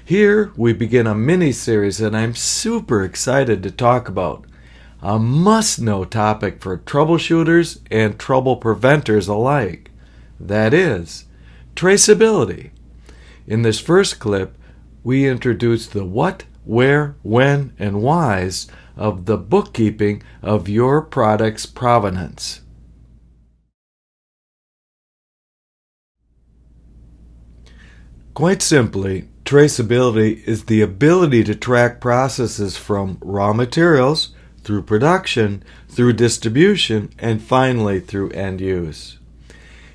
Here we begin a mini-series that I'm super excited to talk about. A must-know topic for troubleshooters and trouble preventers alike. That is, traceability. In this first clip, we introduce the what, where, when, and whys of the bookkeeping of your product's provenance. Quite simply, traceability is the ability to track processes from raw materials, through production, through distribution, and finally through end use.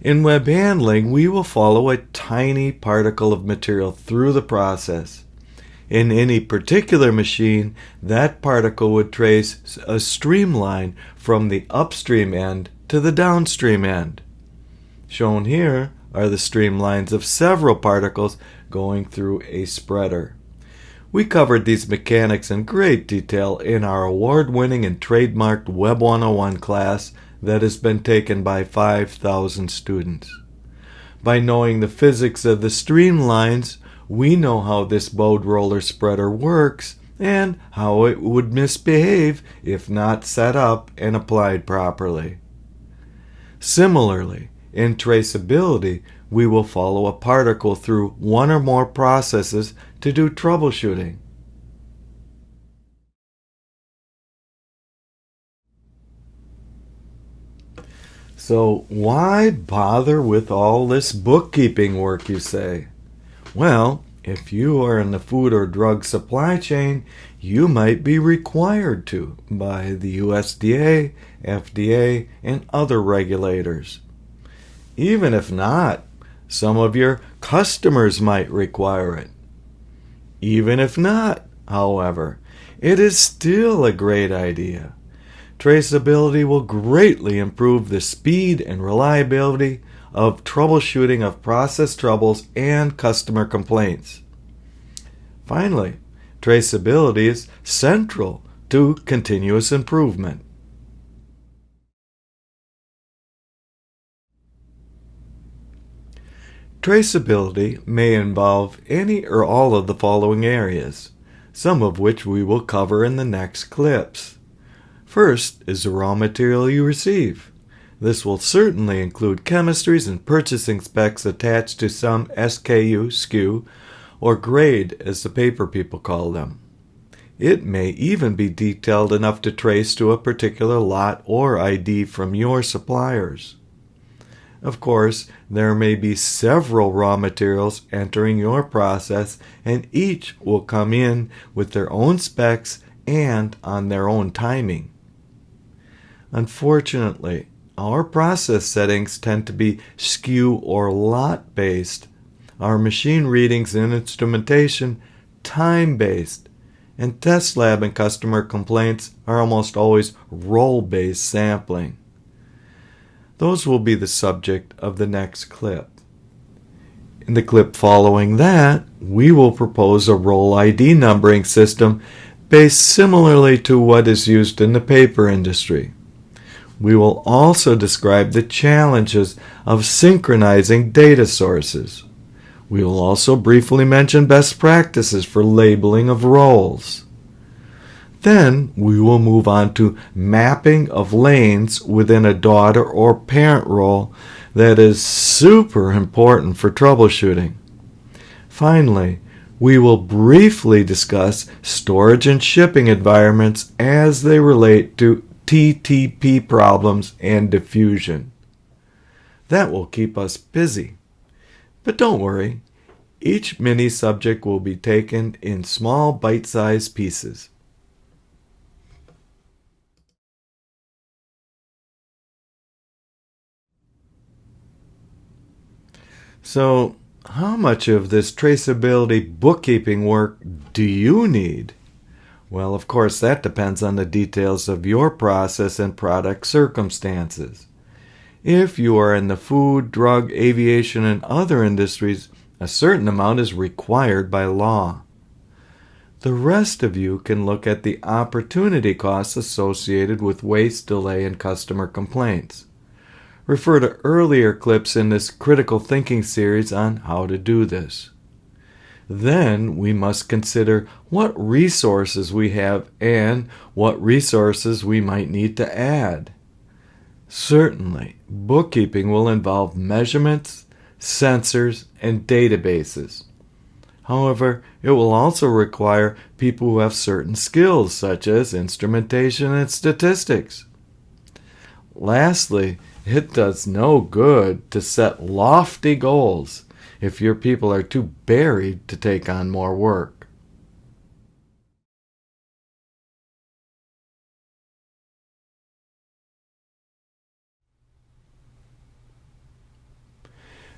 In web handling, we will follow a tiny particle of material through the process. In any particular machine, that particle would trace a streamline from the upstream end to the downstream end. Shown here are the streamlines of several particles going through a spreader. We covered these mechanics in great detail in our award-winning and trademarked Web40121 class that has been taken by 5,000 students. By knowing the physics of the streamlines, we know how this bowed roller spreader works and how it would misbehave if not set up and applied properly. Similarly, in traceability, we will follow a particle through one or more processes to do troubleshooting. So why bother with all this bookkeeping work, you say? Well, if you are in the food or drug supply chain, you might be required to by the USDA, FDA, and other regulators. Even if not, some of your customers might require it. Even if not, however, it is still a great idea. Traceability will greatly improve the speed and reliability of troubleshooting of process troubles and customer complaints. Finally, traceability is central to continuous improvement. Traceability may involve any or all of the following areas, some of which we will cover in the next clips. First is the raw material you receive. This will certainly include chemistries and purchasing specs attached to some SKU, SKU, or grade as the paper people call them. It may even be detailed enough to trace to a particular lot or ID from your suppliers. Of course, there may be several raw materials entering your process, and each will come in with their own specs and on their own timing. Unfortunately, our process settings tend to be SKU or lot based, our machine readings and instrumentation time based, and test lab and customer complaints are almost always role based sampling. Those will be the subject of the next clip. In the clip following that, we will propose a Roll ID numbering system based similarly to what is used in the paper industry. We will also describe the challenges of synchronizing data sources. We will also briefly mention best practices for labeling of roles. Then we will move on to mapping of lanes within a daughter or parent role that is super important for troubleshooting. Finally, we will briefly discuss storage and shipping environments as they relate to TTP problems and diffusion. That will keep us busy. But don't worry, each mini subject will be taken in small bite-sized pieces. So, how much of this traceability bookkeeping work do you need? Well, of course, that depends on the details of your process and product circumstances. If you are in the food, drug, aviation, and other industries, a certain amount is required by law. The rest of you can look at the opportunity costs associated with waste, delay, and customer complaints. Refer to earlier clips in this critical thinking series on how to do this. Then we must consider what resources we have and what resources we might need to add. Certainly, bookkeeping will involve measurements, sensors, and databases. However, it will also require people who have certain skills, such as instrumentation and statistics. Lastly, it does no good to set lofty goals if your people are too buried to take on more work.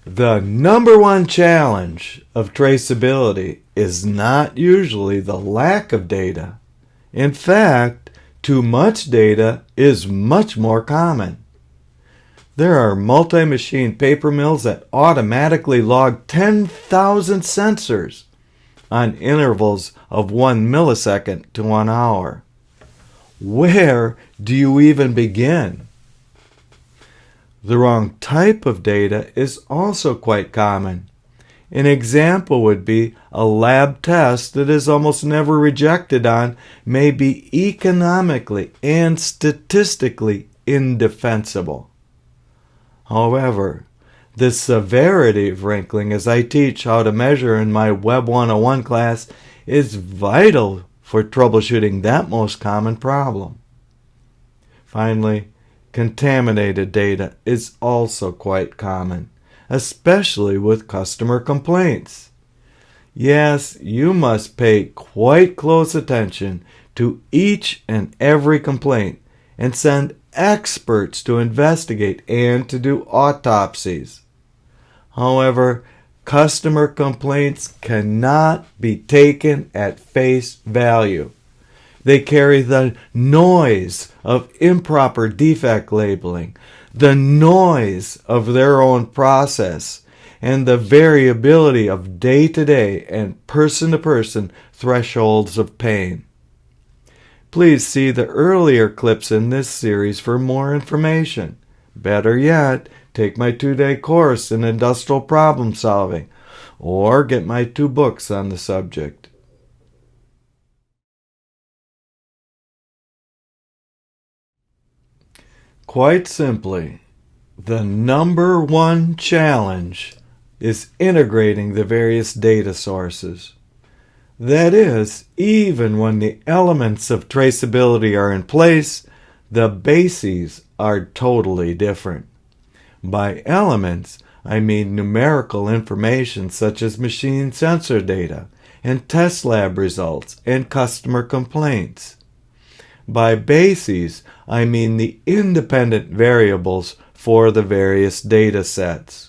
The number one challenge of traceability is not usually the lack of data. In fact, too much data is much more common. There are multi-machine paper mills that automatically log 10,000 sensors on intervals of 1 millisecond to 1 hour. Where do you even begin? The wrong type of data is also quite common. An example would be a lab test that is almost never rejected on may be economically and statistically indefensible. However, the severity of wrinkling as I teach how to measure in my Web401 class is vital for troubleshooting that most common problem. Finally, contaminated data is also quite common, especially with customer complaints. Yes, you must pay quite close attention to each and every complaint and send experts to investigate and to do autopsies. However, customer complaints cannot be taken at face value. They carry the noise of improper defect labeling, the noise of their own process, and the variability of day-to-day and person-to-person thresholds of pain. Please see the earlier clips in this series for more information. Better yet, take my 2-day course in industrial problem solving, or get my 2 books on the subject. Quite simply, the number one challenge is integrating the various data sources. That is, even when the elements of traceability are in place, the bases are totally different. By elements, I mean numerical information such as machine sensor data and test lab results and customer complaints. By bases, I mean the independent variables for the various data sets.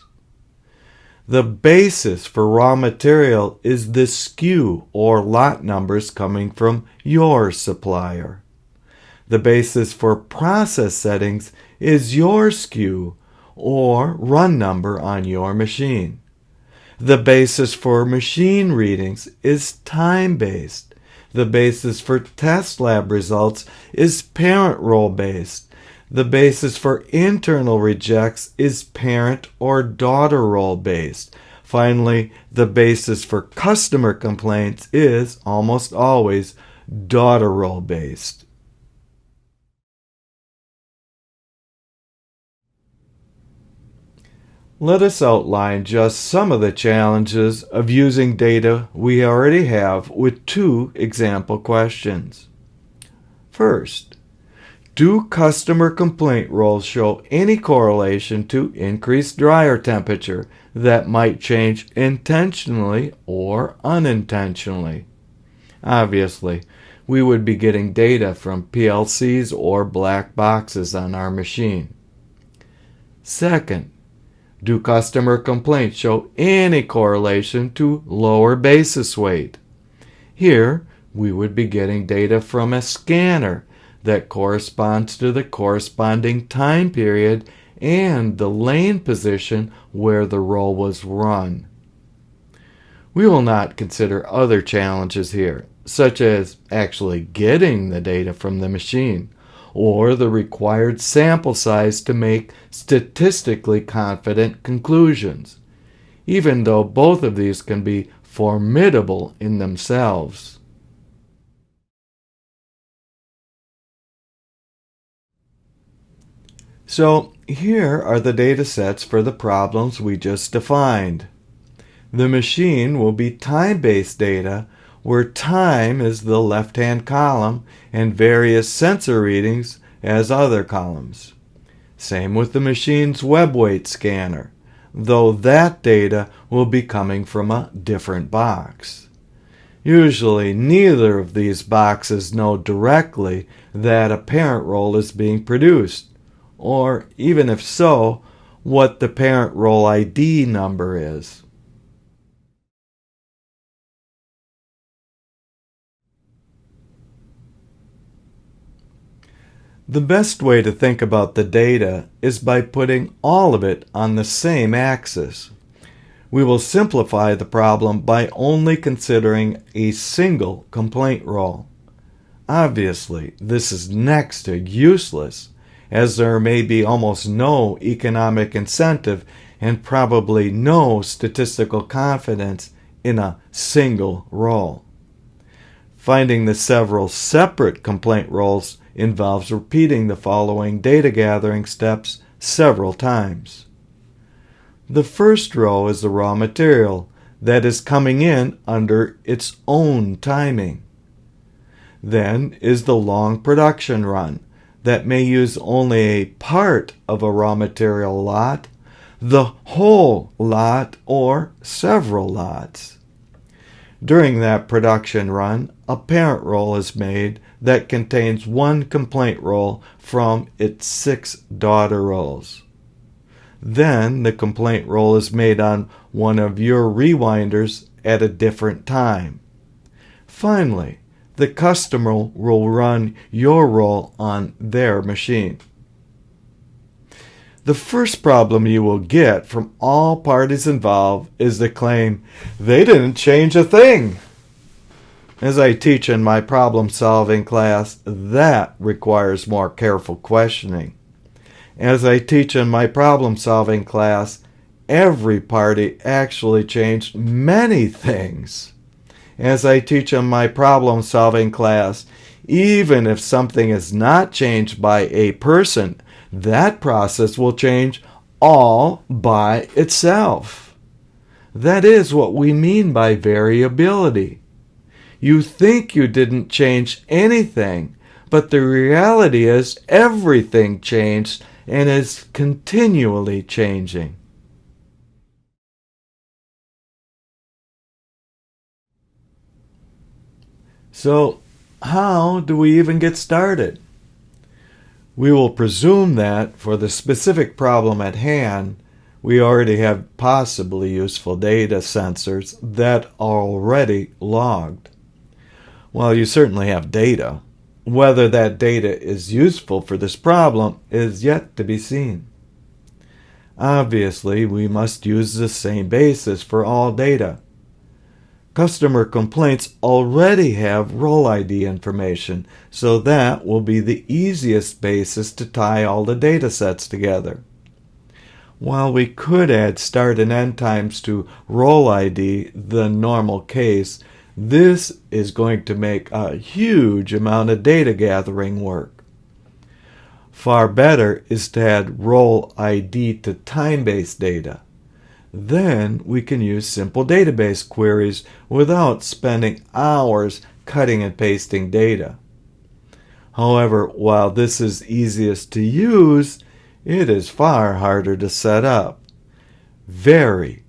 The basis for raw material is the SKU or lot numbers coming from your supplier. The basis for process settings is your SKU or run number on your machine. The basis for machine readings is time-based. The basis for test lab results is parent role based. The basis for internal rejects is parent or daughter role based. Finally, the basis for customer complaints is almost always daughter role based. Let us outline just some of the challenges of using data we already have with 2 example questions. First, do customer complaint rolls show any correlation to increased dryer temperature that might change intentionally or unintentionally? Obviously, we would be getting data from PLCs or black boxes on our machine. Second, do customer complaints show any correlation to lower basis weight? Here, we would be getting data from a scanner that corresponds to the corresponding time period and the lane position where the roll was run. We will not consider other challenges here, such as actually getting the data from the machine, or the required sample size to make statistically confident conclusions, even though both of these can be formidable in themselves. So here are the data sets for the problems we just defined. The machine will be time-based data, where time is the left-hand column and various sensor readings as other columns. Same with the machine's web weight scanner, though that data will be coming from a different box. Usually neither of these boxes know directly that a parent roll is being produced, or even if so, what the parent roll ID number is. The best way to think about the data is by putting all of it on the same axis. We will simplify the problem by only considering a single complaint roll. Obviously, this is next to useless, as there may be almost no economic incentive and probably no statistical confidence in a single roll. Finding the several separate complaint rolls involves repeating the following data gathering steps several times. The first row is the raw material that is coming in under its own timing. Then is the long production run that may use only a part of a raw material lot, the whole lot, or several lots. During that production run, a parent roll is made that contains one complaint roll from its 6 daughter rolls. Then the complaint roll is made on one of your rewinders at a different time. Finally, the customer will run your roll on their machine. The first problem you will get from all parties involved is the claim, "They didn't change a thing." As I teach in my problem-solving class, that requires more careful questioning. As I teach in my problem-solving class, every party actually changed many things. As I teach in my problem-solving class, even if something is not changed by a person, that process will change all by itself. That is what we mean by variability. You think you didn't change anything, but the reality is everything changed and is continually changing. So, how do we even get started? We will presume that, for the specific problem at hand, we already have possibly useful data sensors that are already logged. While you certainly have data, whether that data is useful for this problem is yet to be seen. Obviously, we must use the same basis for all data. Customer complaints already have roll ID information, so that will be the easiest basis to tie all the data sets together. While we could add start and end times to roll ID, the normal case, this is going to make a huge amount of data gathering work. Far better is to add roll ID to time-based data. Then we can use simple database queries without spending hours cutting and pasting data. However, while this is easiest to use, it is far harder to set up. Very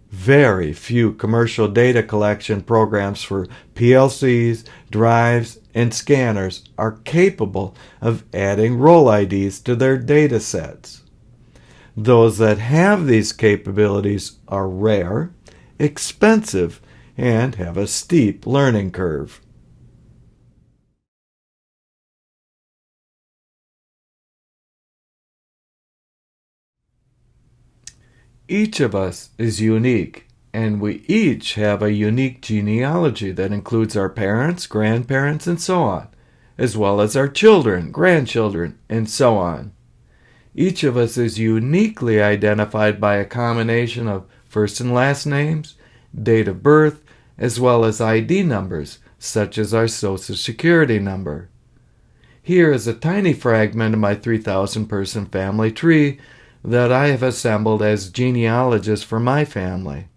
few commercial data collection programs for PLCs, drives, and scanners are capable of adding roll IDs to their data sets. Those that have these capabilities are rare, expensive, and have a steep learning curve. Each of us is unique, and we each have a unique genealogy that includes our parents, grandparents, and so on, as well as our children, grandchildren, and so on. Each of us is uniquely identified by a combination of first and last names, date of birth, as well as ID numbers, such as our Social Security number. Here is a tiny fragment of my 3,000-person family tree that I have assembled as genealogies for my family.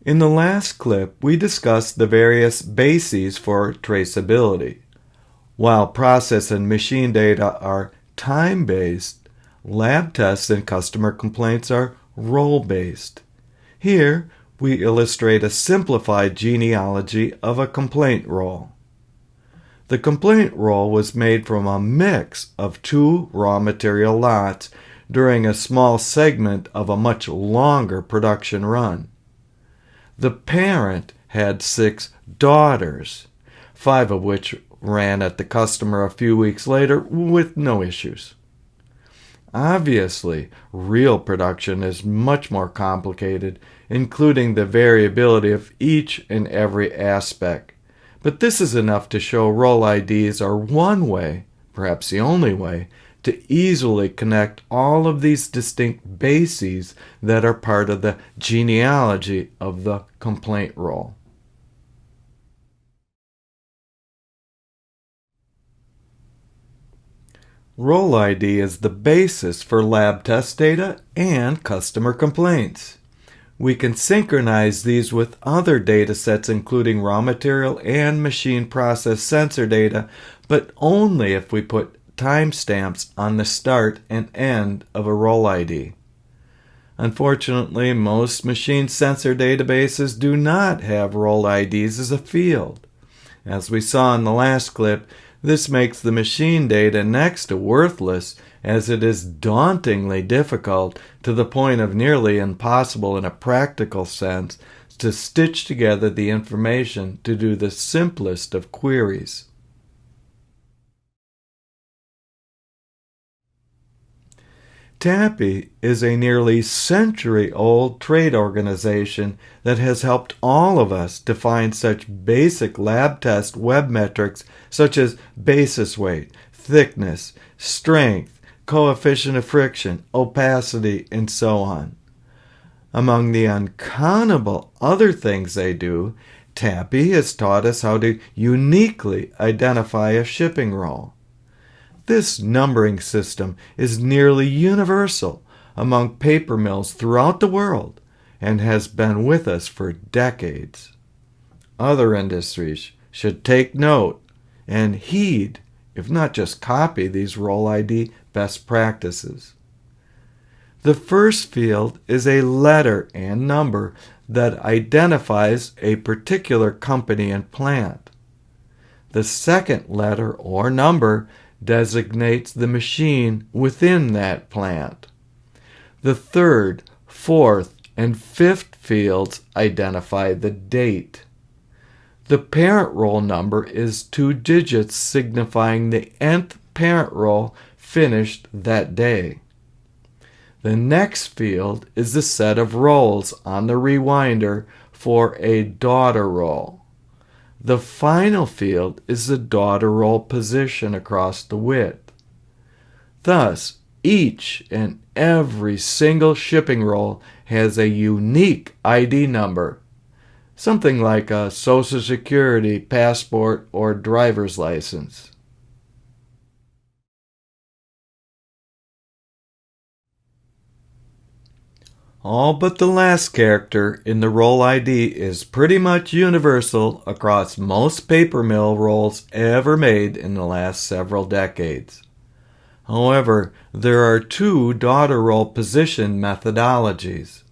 In the last clip, we discussed the various bases for traceability. While process and machine data are time-based, lab tests and customer complaints are role-based. Here, we illustrate a simplified genealogy of a complaint roll. The complaint roll was made from a mix of two raw material lots during a small segment of a much longer production run. The parent had 6 daughters, 5 of which ran at the customer a few weeks later with no issues. Obviously, real production is much more complicated, including the variability of each and every aspect. But this is enough to show roll IDs are one way, perhaps the only way, to easily connect all of these distinct bases that are part of the genealogy of the complaint roll. Roll ID is the basis for lab test data and customer complaints. We can synchronize these with other data sets including raw material and machine process sensor data, but only if we put timestamps on the start and end of a roll ID. Unfortunately, most machine sensor databases do not have roll IDs as a field. As we saw in the last clip, this makes the machine data next to worthless, as it is dauntingly difficult, to the point of nearly impossible in a practical sense, to stitch together the information to do the simplest of queries. TAPPI is a nearly century-old trade organization that has helped all of us define such basic lab test web metrics such as basis weight, thickness, strength, coefficient of friction, opacity, and so on. Among the uncountable other things they do, TAPPI has taught us how to uniquely identify a shipping roll. This numbering system is nearly universal among paper mills throughout the world and has been with us for decades. Other industries should take note and heed, if not just copy, these roll ID best practices. The first field is a letter and number that identifies a particular company and plant. The second letter or number designates the machine within that plant. The third, fourth, and fifth fields identify the date. The parent roll number is 2 digits signifying the nth parent roll finished that day. The next field is the set of rolls on the rewinder for a daughter roll. The final field is the daughter roll position across the width. Thus, each and every single shipping roll has a unique ID number, something like a Social Security, passport, or driver's license. All but the last character in the roll ID is pretty much universal across most paper mill rolls ever made in the last several decades. However, there are 2 daughter roll position methodologies.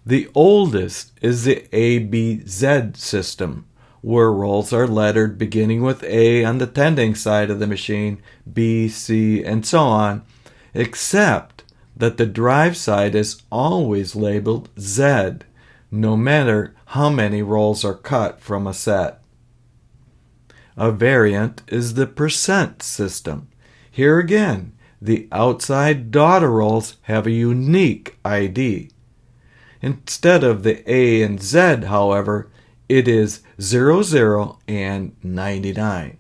The oldest is the ABZ system, where rolls are lettered beginning with A on the tending side of the machine, B, C, and so on, except that the drive side is always labeled Z, no matter how many rolls are cut from a set. A variant is the percent system. Here again, the outside daughter rolls have a unique ID. Instead of the A and Z, however, it is 00 and 99.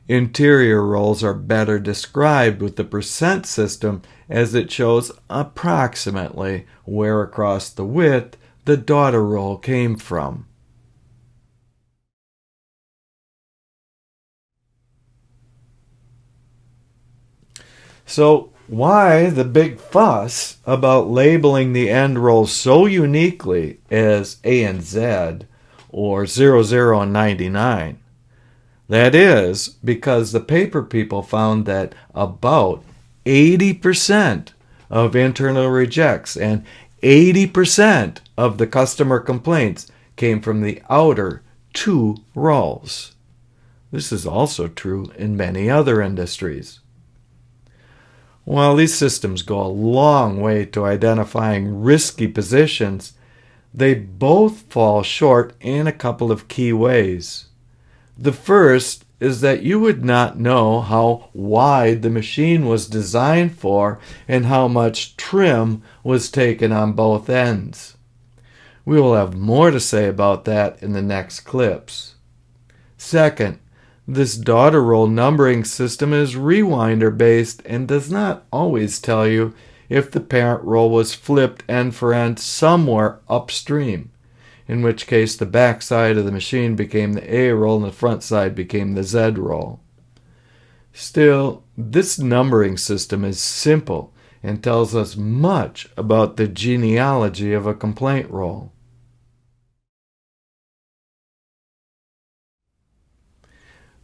Interior rolls are better described with the percent system, as it shows approximately where across the width the daughter roll came from. So why the big fuss about labeling the end roll so uniquely as A and Z or 00 and 99? That is because the paper people found that about 80% of internal rejects and 80% of the customer complaints came from the outer two rolls. This is also true in many other industries. While these systems go a long way to identifying risky positions, they both fall short in a couple of key ways. The first is that you would not know how wide the machine was designed for and how much trim was taken on both ends. We will have more to say about that in the next clips. Second, this daughter roll numbering system is rewinder based and does not always tell you if the parent roll was flipped end for end somewhere upstream, in which case the back side of the machine became the A roll and the front side became the Z roll. Still, this numbering system is simple and tells us much about the genealogy of a complaint roll.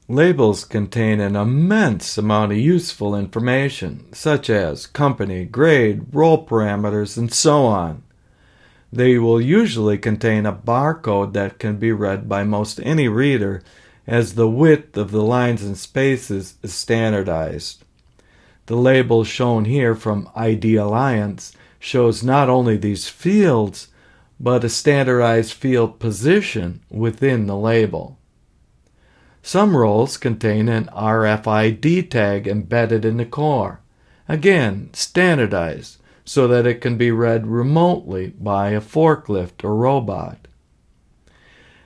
Labels contain an immense amount of useful information, such as company, grade, roll parameters, and so on. They will usually contain a barcode that can be read by most any reader, as the width of the lines and spaces is standardized. The label shown here from ID Alliance shows not only these fields, but a standardized field position within the label. Some rolls contain an RFID tag embedded in the core, again standardized, so that it can be read remotely by a forklift or robot.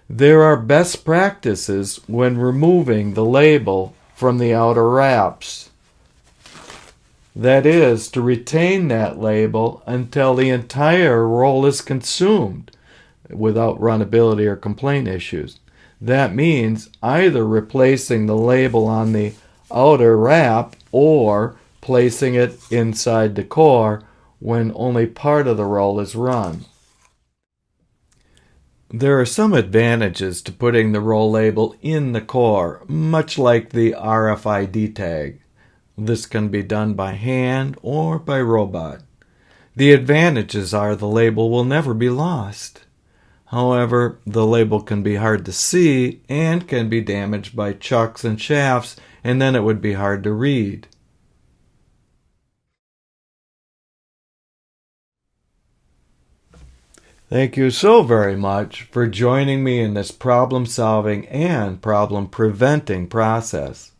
There are best practices when removing the label from the outer wraps. That is, to retain that label until the entire roll is consumed without runnability or complaint issues. That means either replacing the label on the outer wrap or placing it inside the core when only part of the roll is run. There are some advantages to putting the roll label in the core, much like the RFID tag. This can be done by hand or by robot. The advantages are the label will never be lost. However, the label can be hard to see and can be damaged by chucks and shafts, and then it would be hard to read. Thank you so very much for joining me in this problem-solving and problem-preventing process.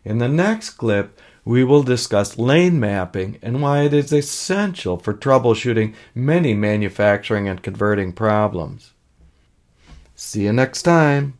In the next clip, we will discuss lane mapping and why it is essential for troubleshooting many manufacturing and converting problems. See you next time.